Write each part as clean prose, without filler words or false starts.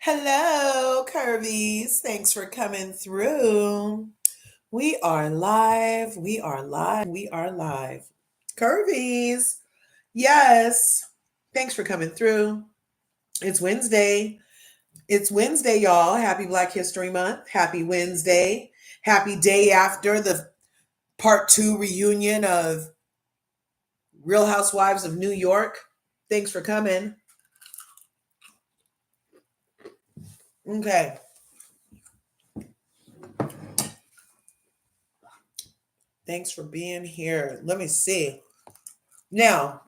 Hello, Curvies. Thanks for coming through. We are live. We are live. We are live. Curvies. Yes. Thanks for coming through. It's Wednesday. It's Wednesday, y'all. Happy Black History Month. Happy Wednesday. Happy day after the part two reunion of Real Housewives of New York. Thanks for coming. Okay. Thanks for being here. Let me see. Now,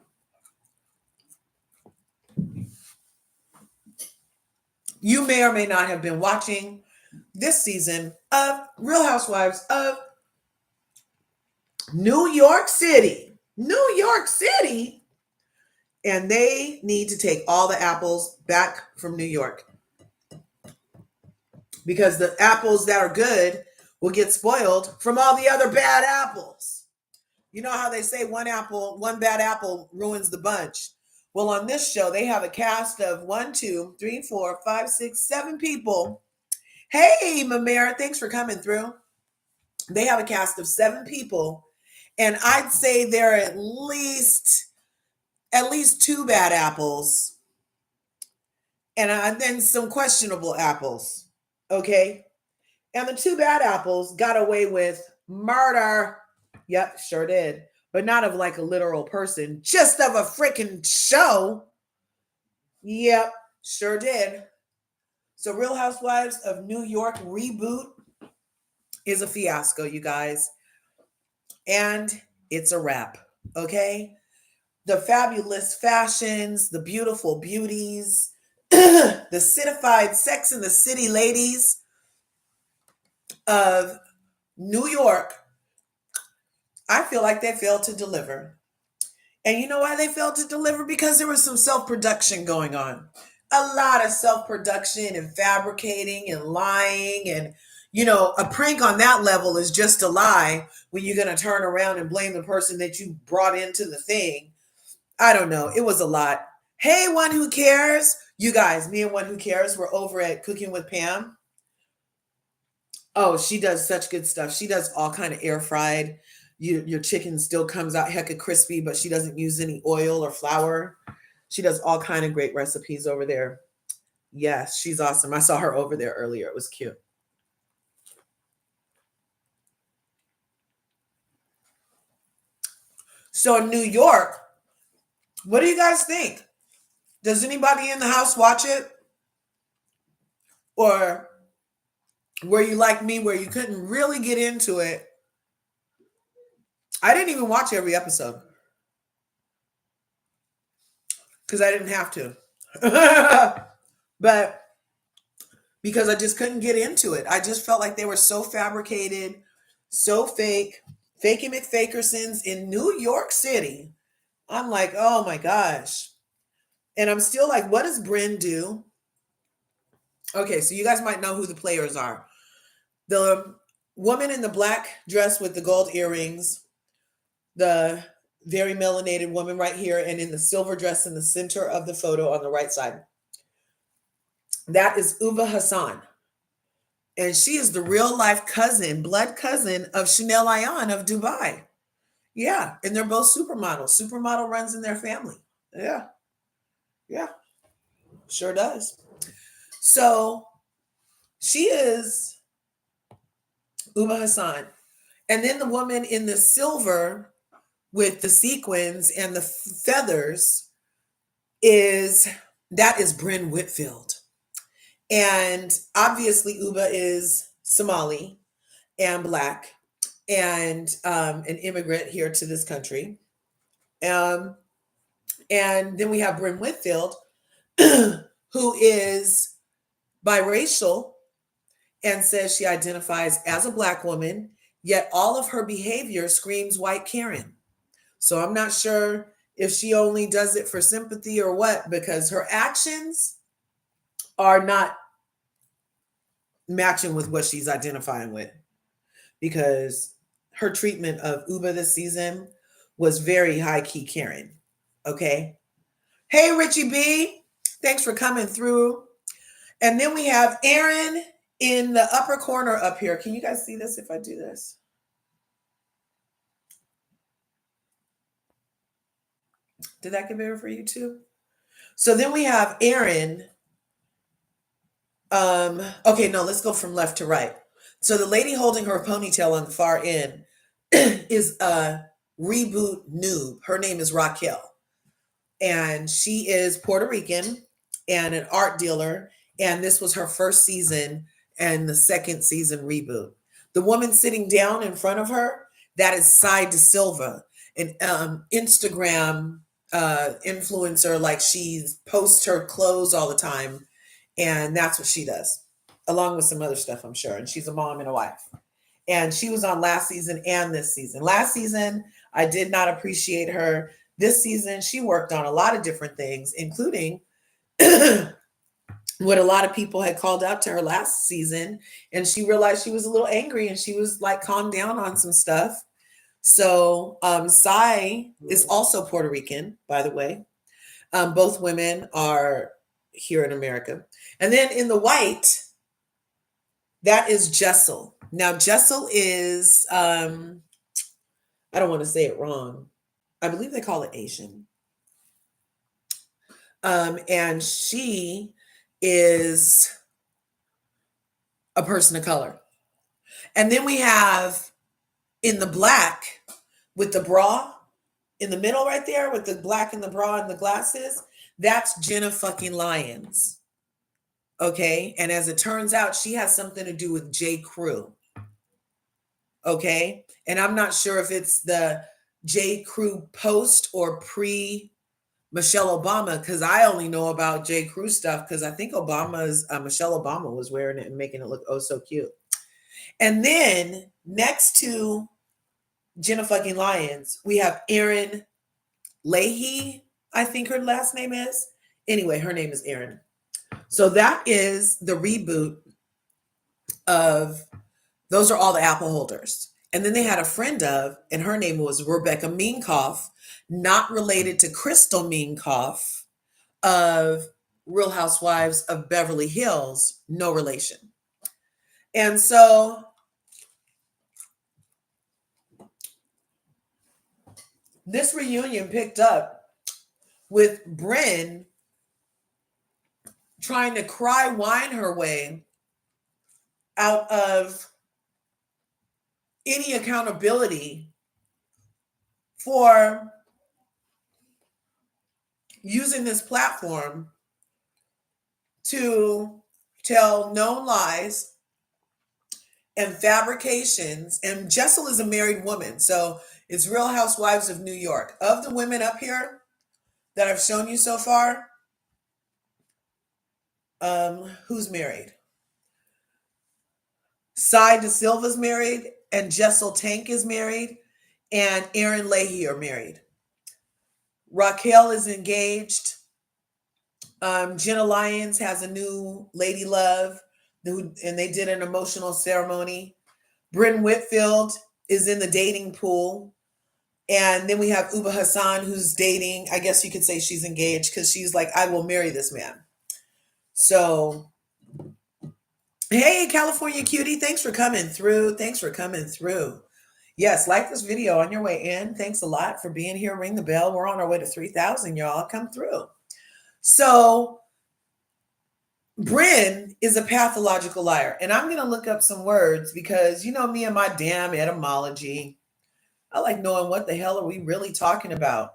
you may or may not have been watching this season of Real Housewives of New York City. New York City. And they need to take all the apples back from New York because the apples that are good will get spoiled from all the other bad apples. You know how they say one bad apple ruins the bunch. Well, on this show, they have a cast of 1, 2, 3, 4, 5, 6, 7 people. Hey, Mamera, thanks for coming through. They have a cast of 7 people, and I'd say there are at least 2 bad apples, and then some questionable apples. Okay, and the 2 bad apples got away with murder. Yep, sure did, but not of like a literal person, just of a freaking show. Yep, sure did. So, Real Housewives of New York reboot is a fiasco, you guys. And it's a wrap, okay? The fabulous fashions, the beautiful beauties, the citified Sex in the City ladies of New York, I feel like they failed to deliver. And you know why they failed to deliver? Because there was some self-production going on. A lot of self-production and fabricating and lying. And, a prank on that level is just a lie when you're going to turn around and blame the person that you brought into the thing. I don't know. It was a lot. Hey, One Who Cares. You guys, me and One Who Cares were over at Cooking with Pam. Oh, she does such good stuff. She does all kind of air fried. Your chicken still comes out hecka crispy, but she doesn't use any oil or flour. She does all kind of great recipes over there. Yes, she's awesome. I saw her over there earlier. It was cute. So in New York, what do you guys think? Does anybody in the house watch it? Or were you like me where you couldn't really get into it? I didn't even watch every episode because I didn't have to. But because I just couldn't get into it. I just felt like they were so fabricated, so fake, fakey McFakersons in New York City. I'm like, oh my gosh. And I'm still like, what does Brynn do? Okay, so you guys might know who the players are. The woman in the black dress with the gold earrings, the very melanated woman right here, and in the silver dress in the center of the photo on the right side. That is Ubah Hassan. And she is the real life blood cousin of Chanel Ayan of Dubai. Yeah. And they're both supermodels. Supermodel runs in their family. Yeah. Yeah. Sure does. So she is Ubah Hassan. And then the woman in the silver with the sequins and the feathers is Brynn Whitfield. And obviously Ubah is Somali and black and an immigrant here to this country. And then we have Brynn Whitfield, who is biracial and says she identifies as a black woman, yet all of her behavior screams white Karen. So I'm not sure if she only does it for sympathy or what, because her actions are not matching with what she's identifying with. Because her treatment of Ubah this season was very high key Karen. Okay. Hey, Richie B. Thanks for coming through. And then we have Erin in the upper corner up here. Can you guys see this if I do this? Did that get better for you too? So then we have Erin. Okay, no, let's go from left to right. So the lady holding her ponytail on the far end is a reboot noob. Her name is Raquel, and she is Puerto Rican and an art dealer. And this was her first season and the second season reboot. The woman sitting down in front of her, that is Sai De Silva, an Instagram influencer. Like, she posts her clothes all the time, and that's what she does, along with some other stuff, I'm sure. And she's a mom and a wife. And she was on last season and this season. Last season, I did not appreciate her. This season, she worked on a lot of different things, including what a lot of people had called out to her last season. And she realized she was a little angry, and she was like, calmed down on some stuff. So Sai is also Puerto Rican, by the way. Both women are here in America. And then in the white, that is Jessel. Now, Jessel is, I don't want to say it wrong. I believe they call it Asian. And she is a person of color. And then we have in the black with the bra in the middle right there with the black and the bra and the glasses, that's Jenna fucking Lyons. Okay. And as it turns out, she has something to do with J. Crew. Okay. And I'm not sure if it's the J. Crew post or pre Michelle Obama, because I only know about J. Crew stuff because I think Michelle Obama was wearing it and making it look oh so cute. And then next to Jenna fucking Lyons, we have Erin Leahy, I think her last name is. Anyway, her name is Erin. So that is the reboot of, those are all the apple holders. And then they had a friend of, and her name was Rebecca Minkoff, not related to Crystal Minkoff of Real Housewives of Beverly Hills, no relation. And so this reunion picked up with Brynn trying to cry whine her way out of any accountability for using this platform to tell known lies and fabrications. And Jessel is a married woman. So it's Real Housewives of New York. Of the women up here that I've shown you so far, who's married? Sai De Silva's married, and Jessel Tank is married, and Erin Leahy are married. Raquel is engaged. Jenna Lyons has a new lady love, and they did an emotional ceremony. Brynn Whitfield is in the dating pool. And then we have Ubah Hassan, who's dating. I guess you could say she's engaged because she's like, I will marry this man. So, hey, California cutie, thanks for coming through. Thanks for coming through. Yes, like this video on your way in. Thanks a lot for being here. Ring the bell. We're on our way to 3,000, y'all. Come through. So, Brynn is a pathological liar. And I'm going to look up some words because you know me and my damn etymology. I like knowing what the hell are we really talking about.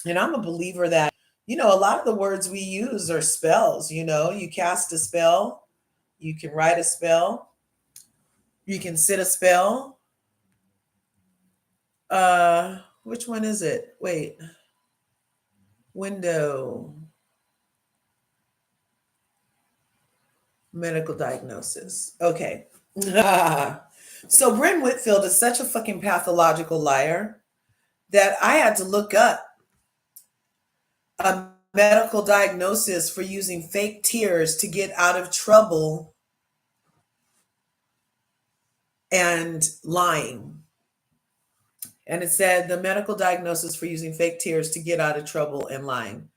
And I'm a believer that, you know, a lot of the words we use are spells. You know, you cast a spell, you can write a spell, you can sit a spell. Which one is it? Wait. Window. Medical diagnosis. Okay. So Brynn Whitfield is such a fucking pathological liar that I had to look up a medical diagnosis for using fake tears to get out of trouble and lying. And it said the medical diagnosis for using fake tears to get out of trouble and lying.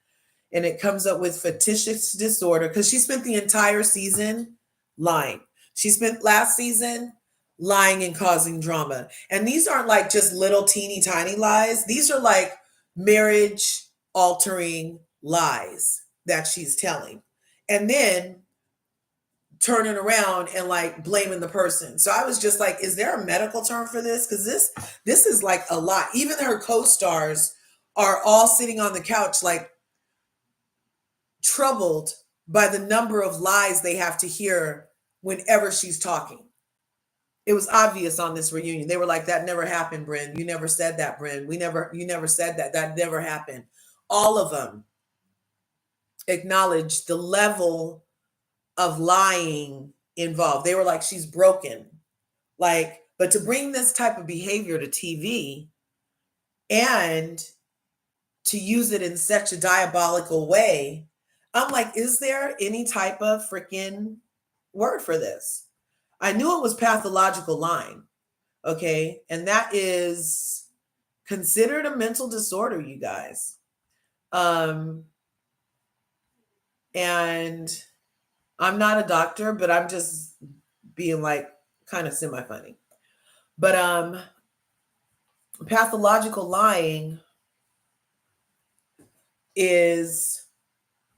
and it comes up with fictitious disorder because she spent the entire season lying. She spent last season lying and causing drama. And these aren't like just little teeny tiny lies. These are like marriage altering lies that she's telling. And then turning around and like blaming the person. So I was just like, is there a medical term for this? Because this is like a lot. Even her co-stars are all sitting on the couch like troubled by the number of lies they have to hear whenever she's talking. It was obvious on this reunion. They were like, that never happened, Brynn. You never said that, Brynn. You never said that. That never happened. All of them acknowledged the level of lying involved. They were like, she's broken. Like, but to bring this type of behavior to TV and to use it in such a diabolical way, I'm like, is there any type of freaking word for this? I knew it was pathological lying. Okay. And that is considered a mental disorder, you guys. And I'm not a doctor, but I'm just being like kind of semi funny. But pathological lying is,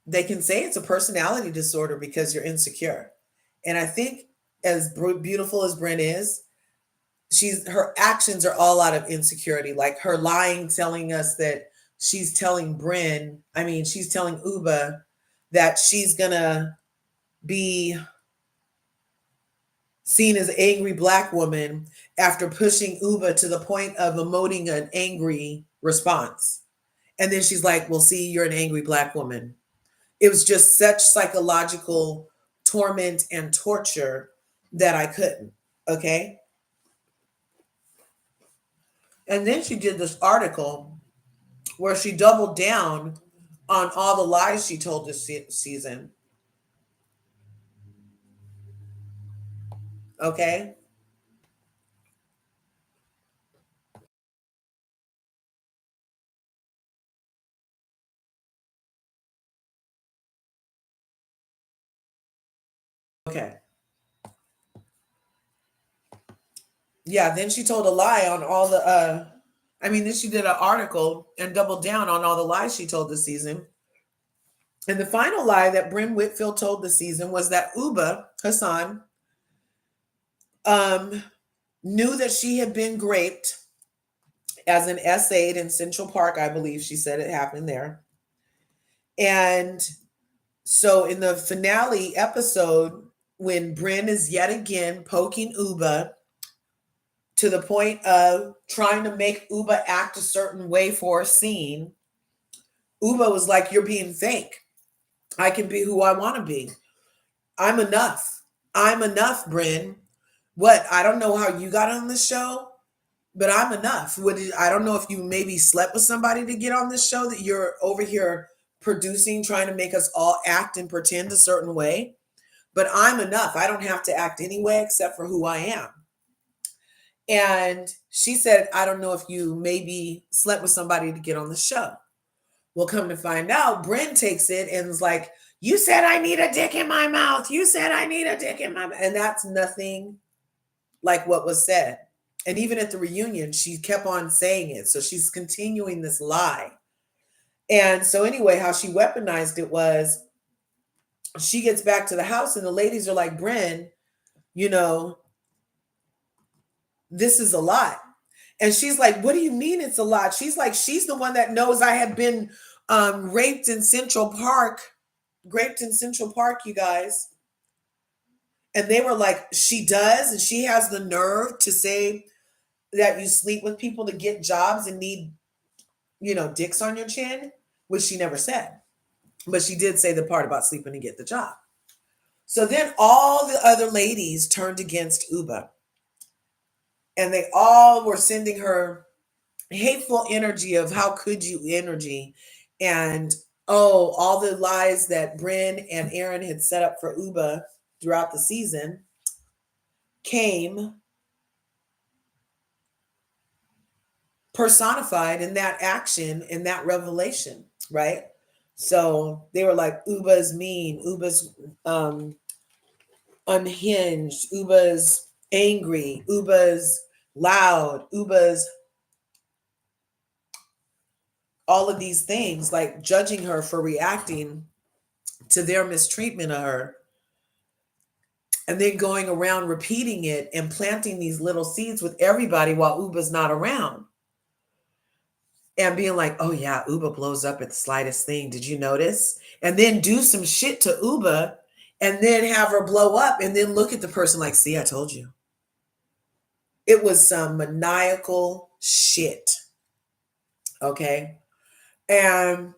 they can say it's a personality disorder because you're insecure. And I think as beautiful as Brynn is, her actions are all out of insecurity. Like her lying, telling us that she's telling she's telling Ubah that she's gonna be seen as an angry Black woman after pushing Ubah to the point of emoting an angry response. And then she's like, well, see, you're an angry Black woman. It was just such psychological torment and torture that I couldn't. Okay. And then she did this article where she doubled down on all the lies she told this season. Okay. Okay. Yeah, then she told a lie on all the then she did an article and doubled down on all the lies she told this season. And the final lie that Brynn Whitfield told this season was that Ubah Hassan knew that she had been raped as an S8 in Central Park. I believe she said it happened there. And so in the finale episode, when Brynn is yet again poking Ubah to the point of trying to make Ubah act a certain way for a scene, Ubah was like, you're being fake. I can be who I want to be. I'm enough. I'm enough, Brynn. What? I don't know how you got on this show, but I'm enough. I don't know if you maybe slept with somebody to get on this show that you're over here producing, trying to make us all act and pretend a certain way. But I'm enough. I don't have to act anyway except for who I am. And she said, I don't know if you maybe slept with somebody to get on the show. Well, come to find out, Brynn takes it and is like, you said I need a dick in my mouth. You said I need a dick in my mouth. And that's nothing like what was said. And even at the reunion, she kept on saying it. So she's continuing this lie. And so anyway, how she weaponized it was she gets back to the house and the ladies are like, Brynn, this is a lot. And she's like, what do you mean it's a lot? She's like, she's the one that knows I have been raped in Central Park, you guys. And they were like, she does. And she has the nerve to say that you sleep with people to get jobs and need, dicks on your chin, which she never said. But she did say the part about sleeping to get the job. So then all the other ladies turned against Ubah. And they all were sending her hateful energy of how could you energy. And all the lies that Brynn and Erin had set up for Ubah throughout the season came personified in that action, in that revelation, right? So they were like, Ubah's mean, Ubah's unhinged, Ubah's angry, Ubah's loud, Ubah's all of these things, like judging her for reacting to their mistreatment of her, and then going around repeating it and planting these little seeds with everybody while Ubah's not around. And being like, oh yeah, Ubah blows up at the slightest thing. Did you notice? And then do some shit to Ubah and then have her blow up and then look at the person like, see, I told you. It was some maniacal shit. Okay. And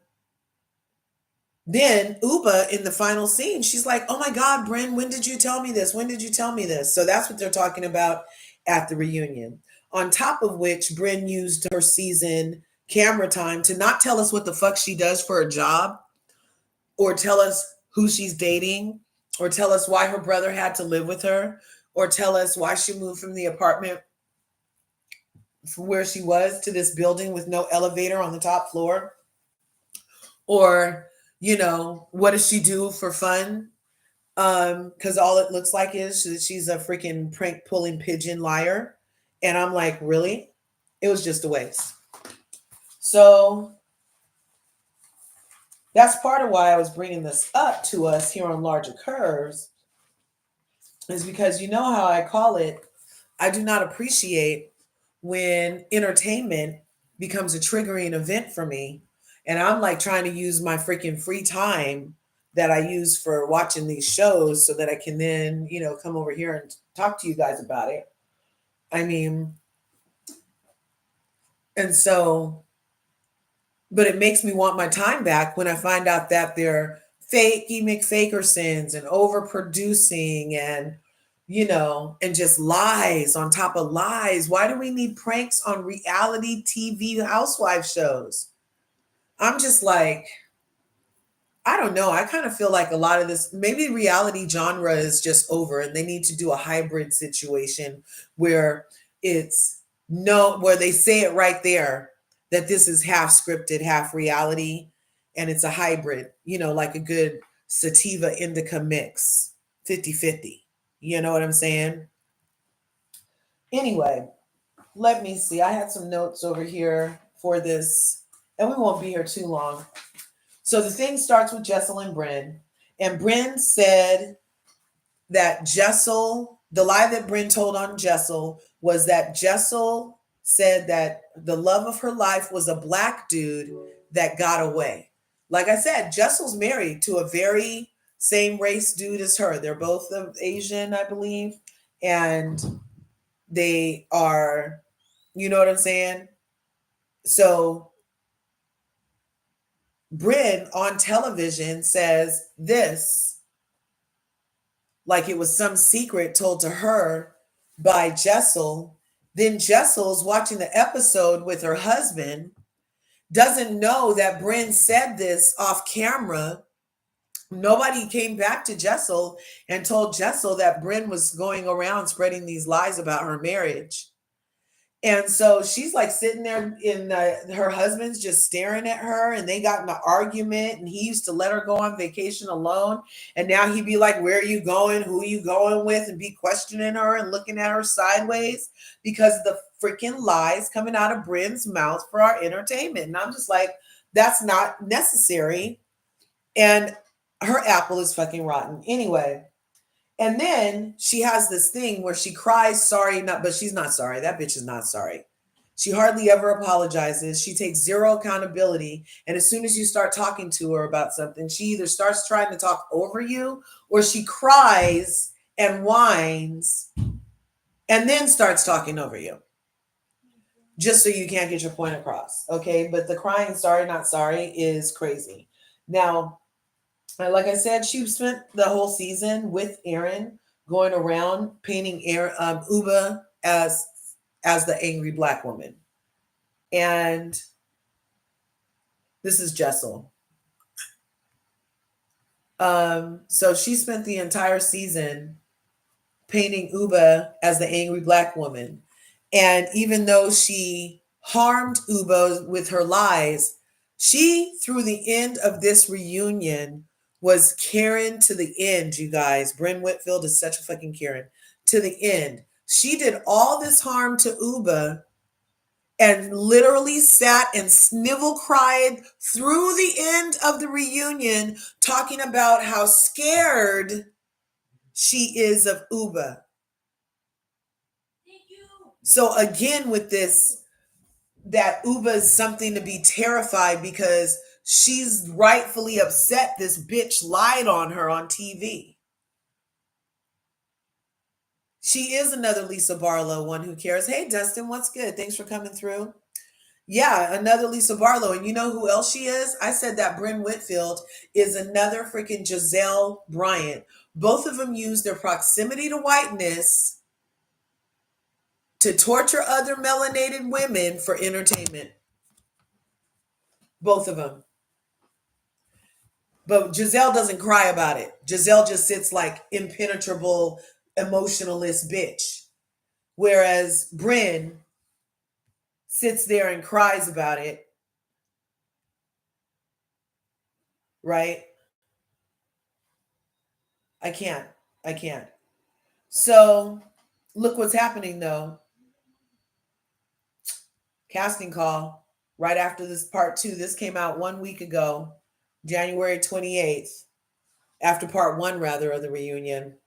then Ubah in the final scene, she's like, oh my God, Brynn, when did you tell me this? When did you tell me this? So that's what they're talking about at the reunion. On top of which, Brynn used her season camera time to not tell us what the fuck she does for a job, or tell us who she's dating, or tell us why her brother had to live with her, or tell us why she moved from the apartment from where she was to this building with no elevator on the top floor, or what does she do for fun? Because all it looks like is that she's a freaking prank pulling pigeon liar. And I'm like, really? It was just a waste. So that's part of why I was bringing this up to us here on LRGA Curves, is because you know how I call it, I do not appreciate when entertainment becomes a triggering event for me. And I'm like trying to use my freaking free time that I use for watching these shows so that I can then, come over here and talk to you guys about it. I mean, and so, but it makes me want my time back when I find out that they're fakey McFakersons and overproducing and, and just lies on top of lies. Why do we need pranks on reality TV housewife shows? I'm just like, I don't know. I kind of feel like a lot of this, maybe reality genre is just over and they need to do a hybrid situation where it's where they say it right there that this is half scripted, half reality, and it's a hybrid, like a good sativa indica mix, 50-50. You know what I'm saying? Anyway, let me see. I had some notes over here for this, and we won't be here too long. So the thing starts with Jessel and Brynn. And Brynn said that Jessel, the lie that Brynn told on Jessel was that Jessel said that the love of her life was a black dude that got away. Like I said, Jessel's married to a very same race dude as her. They're both of Asian, I believe. And they are, you know what I'm saying? So Brynn on television says this like it was some secret told to her by Jessel. Then Jessel's watching the episode with her husband, doesn't know that Brynn said this off camera. Nobody came back to Jessel and told Jessel that Brynn was going around spreading these lies about her marriage. And so she's like sitting there in her husband's just staring at her, and they got in an argument, and he used to let her go on vacation alone. And now he'd be like, where are you going? Who are you going with? And be questioning her and looking at her sideways because of the freaking lies coming out of Brynn's mouth for our entertainment. And I'm just like, that's not necessary. And her apple is fucking rotten. Anyway. And then she has this thing where she cries sorry, but she's not sorry. That bitch is not sorry. She hardly ever apologizes. She takes zero accountability. And as soon as you start talking to her about something, she either starts trying to talk over you or she cries and whines and then starts talking over you just so you can't get your point across. Okay. But the crying sorry, not sorry is crazy. Now, like I said, she spent the whole season with Erin going around painting Ubah as the angry black woman. And this is Jessel. So she spent the entire season painting Ubah as the angry black woman. And even though she harmed Ubah with her lies, She, through the end of this reunion, was Karen to the end, you guys. Brynn Whitfield is such a fucking Karen. To the end. She did all this harm to Ubah and literally sat and snivel cried through the end of the reunion, talking about how scared she is of Ubah. So again, with this, that Ubah is something to be terrified because she's rightfully upset this bitch lied on her on TV. She is another Lisa Barlow, one who cares. Hey, Dustin, what's good? Thanks for coming through. Yeah, another Lisa Barlow. And you know who else she is? I said that Brynn Whitfield is another freaking Giselle Bryant. Both of them use their proximity to whiteness to torture other melanated women for entertainment. Both of them. But Giselle doesn't cry about it. Giselle just sits like impenetrable, emotionalist bitch. Whereas Brynn sits there and cries about it. Right? I can't. So look what's happening though. Casting call right after this part 2. This came out 1 week ago, January 28th, after part 1 rather of the reunion.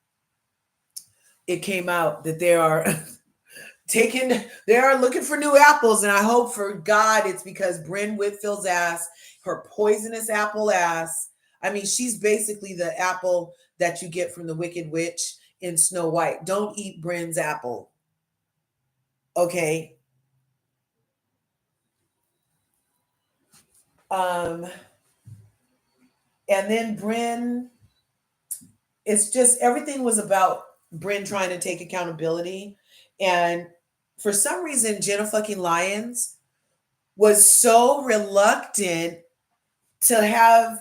It came out that they are looking for new apples, and I hope for God it's because Brynn Whitfield's ass, her poisonous apple ass. I mean, she's basically the apple that you get from the Wicked Witch in Snow White. Don't eat Brynn's apple. Okay. And then Brynn, it's just everything was about Brynn trying to take accountability. And for some reason, Jenna fucking Lyons was so reluctant to have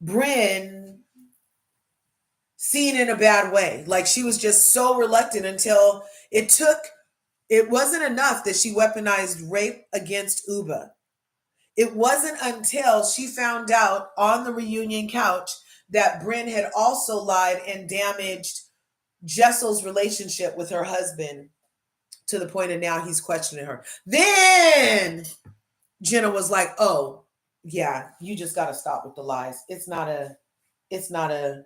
Brynn seen in a bad way. Like she was just so reluctant until it wasn't enough that she weaponized rape against Ubah. It wasn't until she found out on the reunion couch that Brynn had also lied and damaged Jessel's relationship with her husband to the point of now he's questioning her. Then Jenna was like, "Oh, yeah, you just got to stop with the lies. It's not a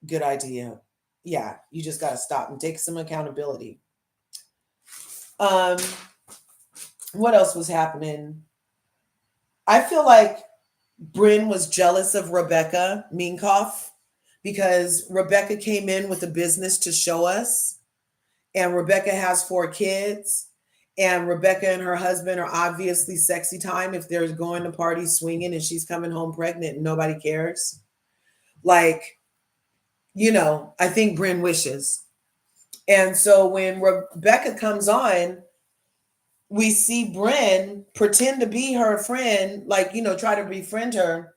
good idea. Yeah, you just got to stop and take some accountability." What else was happening? I feel like Brynn was jealous of Rebecca Minkoff because Rebecca came in with a business to show us, and Rebecca has 4 kids, and Rebecca and her husband are obviously sexy time if they're going to parties swinging and she's coming home pregnant and nobody cares. Like, you know, I think Brynn wishes. And so when Rebecca comes on, we see Brynn pretend to be her friend, like, you know, try to befriend her,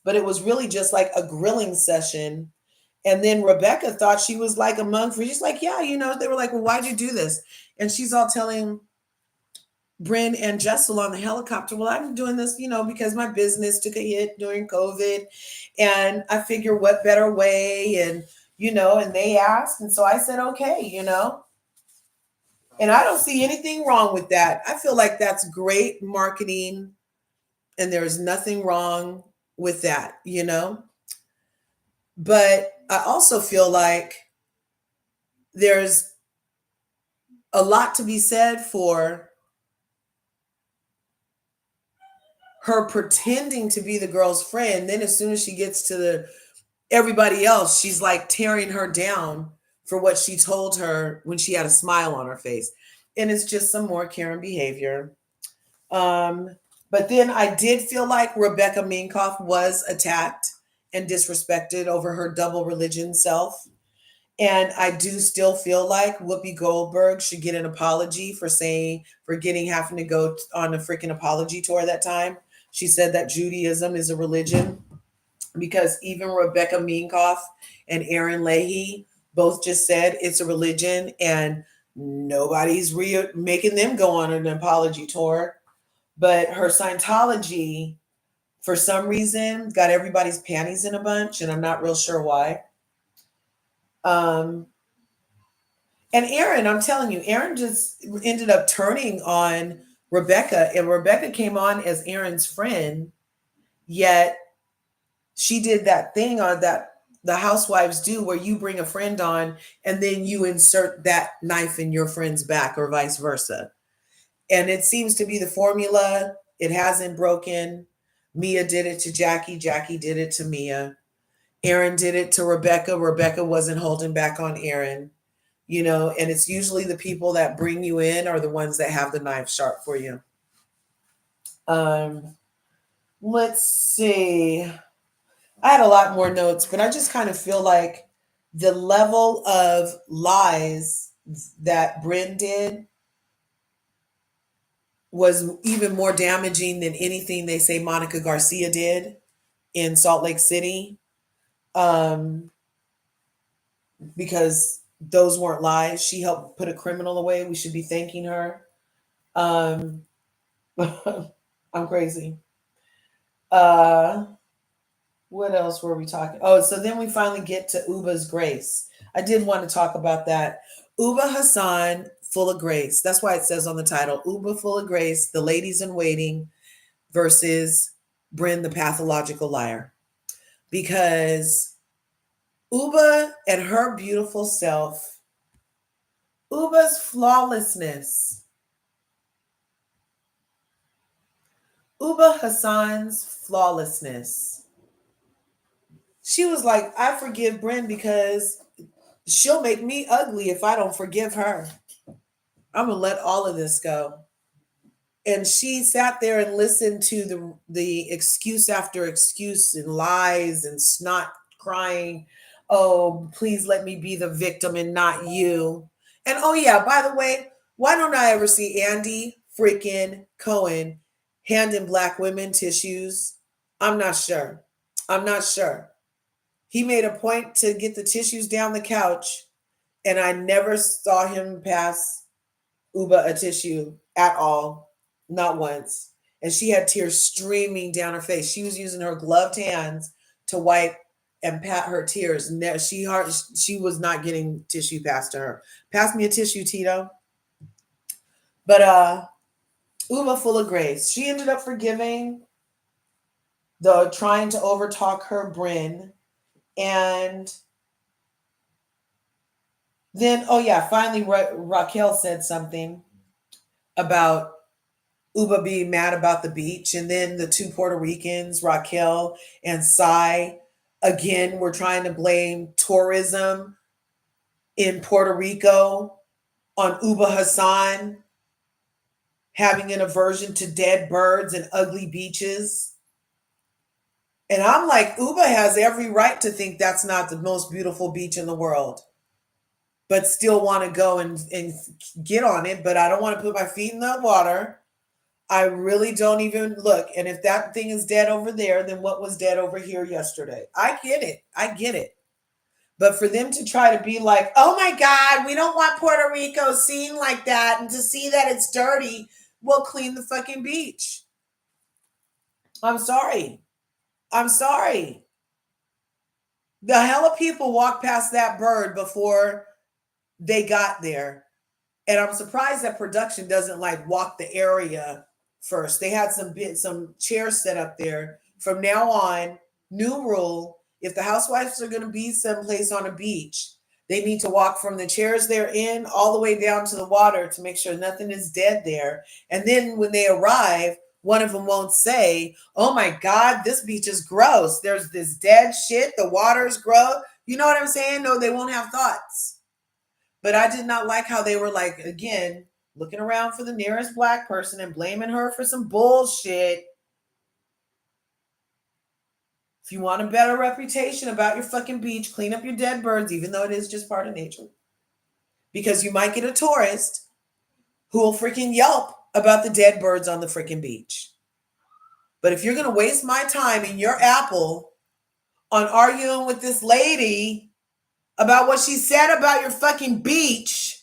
but it was really just like a grilling session. And then Rebecca thought she was like a monk. She's like, yeah, you know, they were like, well, why'd you do this? And she's all telling Brynn and Jessel on the helicopter, well, I'm doing this, you know, because my business took a hit during COVID. And I figure what better way? And, you know, and they asked. And so I said, okay, you know. And I don't see anything wrong with that. I feel like that's great marketing. And there's nothing wrong with that, you know. But I also feel like there's a lot to be said for her pretending to be the girl's friend. Then as soon as she gets to everybody else, she's like tearing her down for what she told her when she had a smile on her face. And it's just some more Karen behavior. But then I did feel like Rebecca Minkoff was attacked and disrespected over her double religion self. And I do still feel like Whoopi Goldberg should get an apology for having to go on a freaking apology tour that time. She said that Judaism is a religion because even Rebecca Minkoff and Erin Leahy both just said it's a religion and nobody's making them go on an apology tour. But her Scientology for some reason, got everybody's panties in a bunch, and I'm not real sure why. Um, and Erin, I'm telling you, Erin just ended up turning on Rebecca, and Rebecca came on as Erin's friend, yet she did that thing on that the housewives do where you bring a friend on and then you insert that knife in your friend's back or vice versa. And it seems to be the formula. It hasn't broken. Mia did it to Jackie. Jackie did it to Mia. Erin did it to Rebecca. Rebecca wasn't holding back on Erin. You know, and it's usually the people that bring you in are the ones that have the knife sharp for you. Um, let's see. I had a lot more notes, but I just kind of feel like the level of lies that Brynn did was even more damaging than anything they say Monica Garcia did in Salt Lake City. Um, because those weren't lies. She helped put a criminal away. We should be thanking her. Um, I'm crazy. Uh, what else were we talking? Oh, so then we finally get to Ubah's grace. I did want to talk about that. Ubah Hassan, full of grace. That's why it says on the title, Ubah full of grace, the ladies in waiting versus Brynn the pathological liar. Because Ubah and her beautiful self, Ubah's flawlessness, Ubah Hassan's flawlessness. She was like, I forgive Brynn because she'll make me ugly if I don't forgive her. I'm gonna let all of this go. And she sat there and listened to the excuse after excuse and lies and snot crying. Oh, please let me be the victim and not you. And oh yeah, by the way, why don't I ever see Andy freaking Cohen handing black women tissues? I'm not sure. I'm not sure. He made a point to get the tissues down the couch, and I never saw him pass Ubah a tissue at all, not once. And she had tears streaming down her face. She was using her gloved hands to wipe and pat her tears. She was not getting tissue passed to her. Pass me a tissue, Tito. But Ubah full of grace. She ended up forgiving the trying to overtalk her Brynn. And then, oh yeah, finally Raquel said something about Ubah being mad about the beach. And then the two Puerto Ricans, Raquel and Sai, again, were trying to blame tourism in Puerto Rico on Ubah Hassan having an aversion to dead birds and ugly beaches. And I'm like, Ubah has every right to think that's not the most beautiful beach in the world, but still want to go and get on it. But I don't want to put my feet in the water. I really don't even look. And if that thing is dead over there, then what was dead over here yesterday? I get it. I get it. But for them to try to be like, oh my God, we don't want Puerto Rico seen like that and to see that it's dirty, we'll clean the fucking beach. I'm sorry. I'm sorry. The hell of people walked past that bird before they got there. And I'm surprised that production doesn't like walk the area first. They had some chairs set up there. From now on, new rule: if the housewives are going to be someplace on a beach, they need to walk from the chairs they're in all the way down to the water to make sure nothing is dead there. And then when they arrive, one of them won't say, "Oh my God, this beach is gross. There's this dead shit. The water's gross." You know what I'm saying? No, they won't have thoughts. But I did not like how they were like, again, looking around for the nearest black person and blaming her for some bullshit. If you want a better reputation about your fucking beach, clean up your dead birds, even though it is just part of nature. Because you might get a tourist who will freaking yelp about the dead birds on the freaking beach. But if you're going to waste my time in your apple on arguing with this lady about what she said about your fucking beach,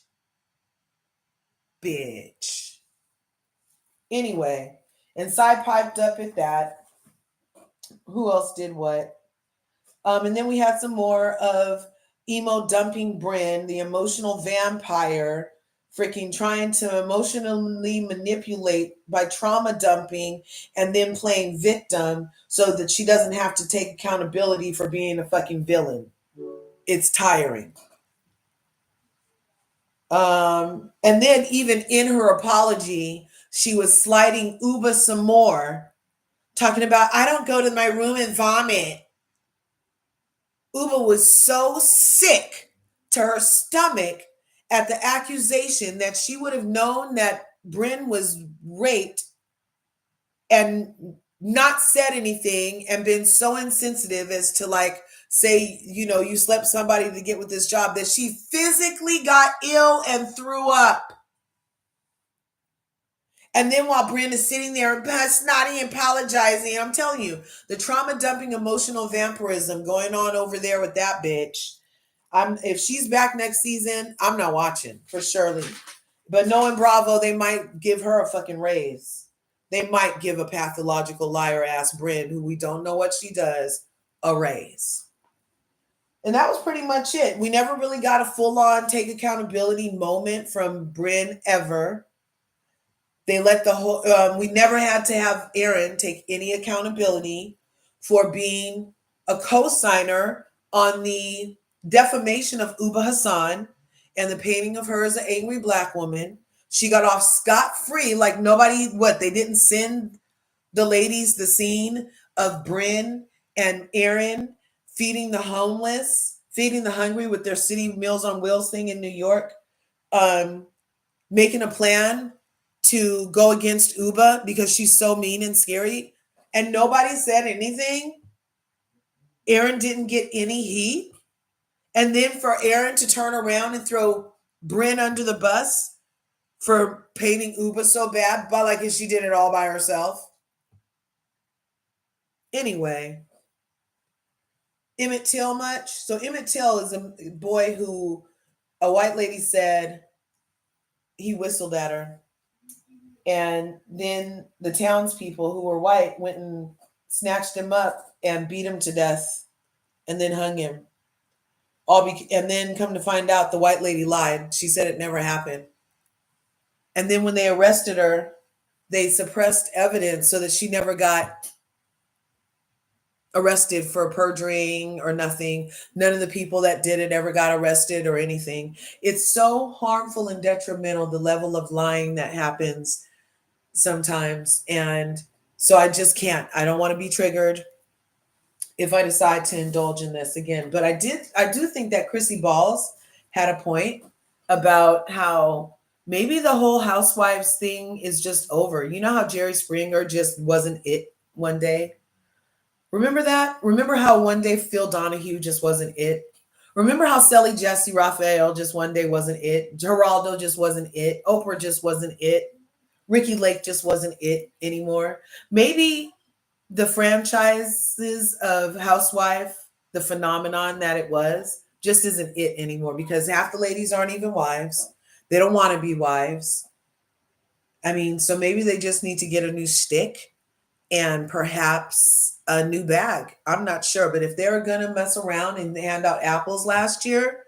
bitch. Anyway, and Sai piped up at that. Who else did what? And then we had some more of emo dumping Brynn, the emotional vampire, freaking trying to emotionally manipulate by trauma dumping and then playing victim so that she doesn't have to take accountability for being a fucking villain. It's tiring. And then even in her apology, she was sliding Ubah some more, talking about, I don't go to my room and vomit. Ubah was so sick to her stomach at the accusation that she would have known that Brynn was raped and not said anything and been so insensitive as to like say, you slept somebody to get with this job, that she physically got ill and threw up. And then while Brynn is sitting there snotty and apologizing, I'm telling you, the trauma dumping emotional vampirism going on over there with that bitch. If she's back next season, I'm not watching for surely. But knowing Bravo, they might give her a fucking raise. They might give a pathological liar ass Brynn, who we don't know what she does, a raise. And that was pretty much it. We never really got a full on take accountability moment from Brynn ever. They let the whole, we never had to have Erin take any accountability for being a co-signer on the defamation of Ubah Hassan and the painting of her as an angry black woman. She got off scot-free, like nobody, they didn't send the ladies the scene of Brynn and Erin feeding the homeless, feeding the hungry with their city Meals on Wheels thing in New York, making a plan to go against Ubah because she's so mean and scary, and nobody said anything. Erin didn't get any heat. And then for Erin to turn around and throw Brynn under the bus for painting Ubah so bad, but like she did it all by herself. Anyway, Emmett Till much? So Emmett Till is a boy who a white lady said he whistled at her. And then the townspeople who were white went and snatched him up and beat him to death and then hung him. And then come to find out the white lady lied. She said it never happened. And then when they arrested her, they suppressed evidence so that she never got arrested for perjuring or nothing. None of the people that did it ever got arrested or anything. It's so harmful and detrimental, the level of lying that happens sometimes. And so I just can't. I don't want to be triggered if I decide to indulge in this again. But I do think that Chrissy Balls had a point about how maybe the whole housewives thing is just over. You know how Jerry Springer just wasn't it one day? Remember that? Remember how one day Phil Donahue just wasn't it? Remember how Sally Jesse Raphael just one day wasn't it? Geraldo just wasn't it. Oprah just wasn't it. Ricky Lake just wasn't it anymore. Maybe the franchises of Housewife, the phenomenon that it was, just isn't it anymore because half the ladies aren't even wives. They don't want to be wives. I mean, so maybe they just need to get a new stick and perhaps a new bag. I'm not sure. But if they're going to mess around and hand out apples last year,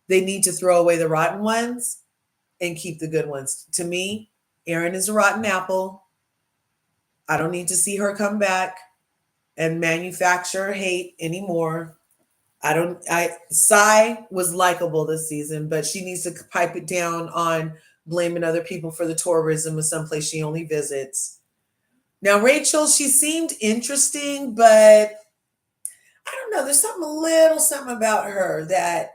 they need to throw away the rotten ones and keep the good ones. To me, Erin is a rotten apple. I don't need to see her come back and manufacture hate anymore. Sai was likable this season, but she needs to pipe it down on blaming other people for the tourism of someplace she only visits. Now, Rachel, she seemed interesting, but I don't know. There's something about her that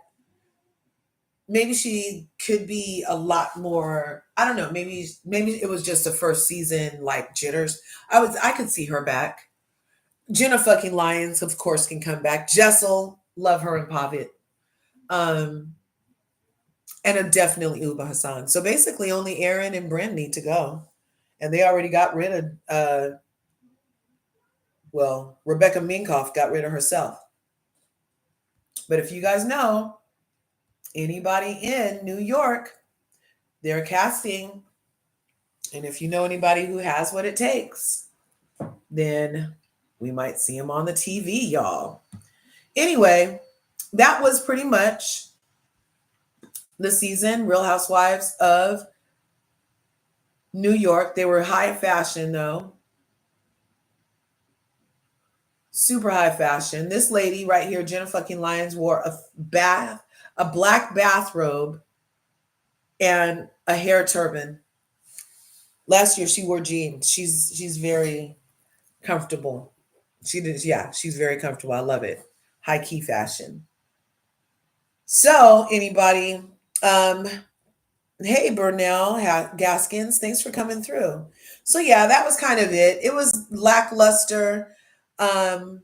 maybe she could be a lot more. I don't know. Maybe it was just a first season like jitters. I could see her back. Jenna fucking Lyons, of course, can come back. Jessel, love her and Pavitt. And definitely Ubah Hassan. So basically, only Erin and Brynn need to go, and they already got rid of. Rebecca Minkoff got rid of herself. But if you guys know anybody in New York, they're casting. And if you know anybody who has what it takes, then We might see him on the TV, y'all. Anyway, that was pretty much the season, Real Housewives of New York. They were high fashion, though. Super high fashion. This lady right here, Jenna fucking Lyons, wore a black bathrobe and a hair turban. Last year she wore jeans. She's very comfortable. She's very comfortable. I love it. High key fashion. So anybody, hey Burnell Gaskins, thanks for coming through. So yeah, that was kind of it. It was lackluster. Um,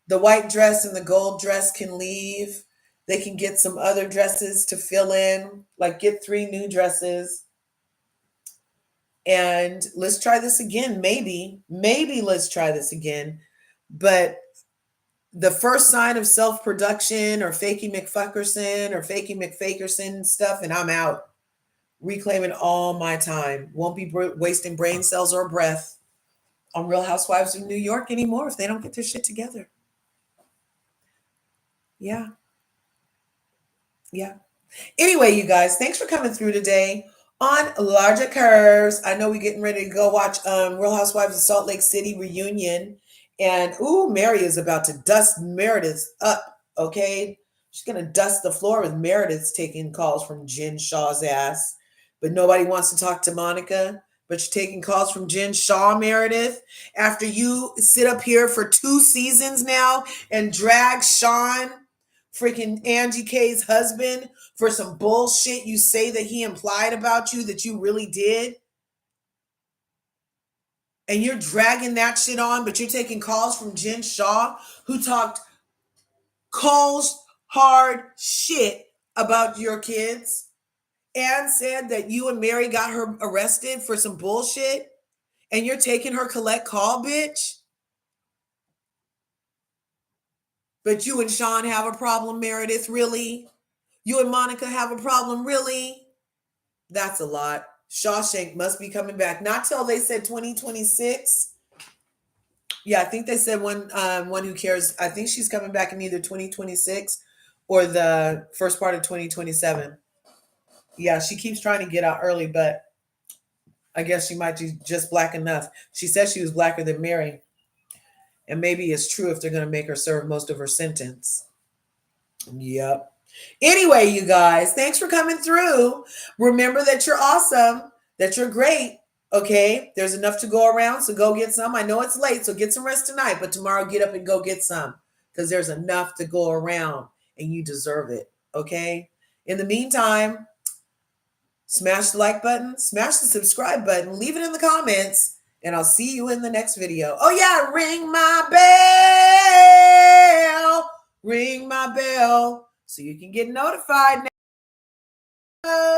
the white dress and the gold dress can leave. They can get some other dresses to fill in, like get 3 new dresses. And let's try this again. Maybe let's try this again. But the first sign of self-production or fakey McFuckerson or fakey McFakerson stuff, and I'm out. Reclaiming all my time. Won't be wasting brain cells or breath on Real Housewives of New York anymore if they don't get their shit together. Yeah. Anyway, you guys, thanks for coming through today on LRGA Curves. I know we're getting ready to go watch Real Housewives of Salt Lake City reunion. And Mary is about to dust Meredith up, okay? She's going to dust the floor with Meredith's taking calls from Jen Shaw's ass. But nobody wants to talk to Monica. But you're taking calls from Jen Shaw, Meredith, after you sit up here for 2 seasons now and drag Sean, freaking Angie K's husband, for some bullshit you say that he implied about you that you really did. And you're dragging that shit on, but you're taking calls from Jen Shaw, who talked cold, hard shit about your kids and said that you and Mary got her arrested for some bullshit, and you're taking her collect call, bitch. But you and Sean have a problem, Meredith, really? You and Monica have a problem, really? That's a lot. Shawshank must be coming back. Not till they said 2026. Yeah, I think they said one who cares. I think she's coming back in either 2026 or the first part of 2027. Yeah, she keeps trying to get out early, but I guess she might be just black enough. She said she was blacker than Mary. And maybe it's true if they're going to make her serve most of her sentence. Yep. Anyway, you guys, thanks for coming through. Remember that you're awesome, that you're great. Okay, there's enough to go around, so go get some. I know it's late, so get some rest tonight, but tomorrow get up and go get some because there's enough to go around and you deserve it. Okay. In the meantime, smash the like button, smash the subscribe button, leave it in the comments, and I'll see you in the next video. Oh yeah, ring my bell so you can get notified now.